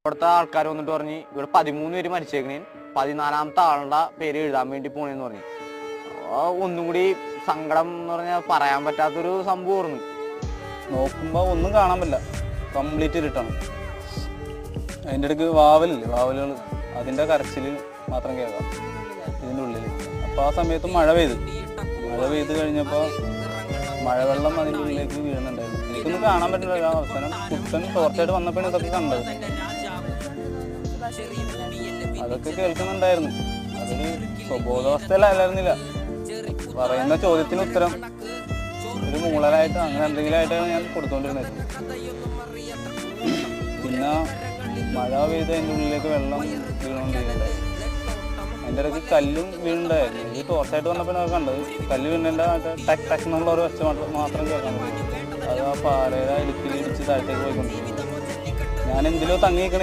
ഇവിടുത്തെ ആൾക്കാർ വന്നിട്ട് പറഞ്ഞ് ഇവിടെ 13 പേര് മരിച്ചേക്കണേ, 14ാമത്തെ ആളുടെ പേര് എഴുതാൻ വേണ്ടി പോണേന്ന് പറഞ്ഞു. ഒന്നും കൂടി സങ്കടം എന്ന് പറഞ്ഞാൽ പറയാൻ പറ്റാത്തൊരു സംഭവമായിരുന്നു. നോക്കുമ്പോൾ ഒന്നും കാണാൻ പറ്റില്ല, കംപ്ലീറ്റ് ഇരുട്ടാണ്. അതിൻ്റെ ഇടയ്ക്ക് വാവലുകൾ അതിൻ്റെ കരച്ചിൽ മാത്രം കേൾക്കാം ഇതിൻ്റെ ഉള്ളിൽ. അപ്പോൾ ആ സമയത്ത് മഴ പെയ്ത് കഴിഞ്ഞപ്പോൾ മഴവെള്ളം അതിൻ്റെ ഉള്ളിലേക്ക് വീഴുന്നുണ്ടായിരുന്നു. എനിക്കൊന്നും കാണാൻ പറ്റില്ല. അവസാനം കുട്ടൻ ടോർച്ചായിട്ട് വന്നപ്പോഴാണ് ഇതൊക്കെ കണ്ടത്. അതൊക്കെ കേൾക്കുന്നുണ്ടായിരുന്നു. അതൊരു സ്വബോധാവസ്ഥയിലായിരുന്നില്ല. പറയുന്ന ചോദ്യത്തിന് ഉത്തരം ഒരു മൂളലായിട്ട് അങ്ങനെ എന്തെങ്കിലും ആയിട്ടാണ് ഞാൻ കൊടുത്തുകൊണ്ടിരുന്നത്. പിന്നെ മഴ പെയ്ത് അതിൻ്റെ ഉള്ളിലേക്ക് വെള്ളം വീണുകൊണ്ടിരുന്നുണ്ടായിരുന്നു. അതിൻ്റെ ഇടയ്ക്ക് കല്ലും വീണുണ്ടായിരുന്നു. ഇത് ടോർച്ചായിട്ട് വന്നപ്പോൾ ഞാൻ കണ്ടത് കല്ല് വീണേൻ്റെ ടക്ക് ടക്ക് എന്നുള്ള ഒരു ഒച്ച മാത്രം കേൾക്കാൻ പറ്റും. അത് ആ പാറയുടെ ഇടുക്കിൽ ഇടിച്ച് താഴത്തേക്ക് പോയിക്കൊണ്ടിരിക്കുന്നു. ഞാൻ എന്തിലോ തങ്ങിക്കണേ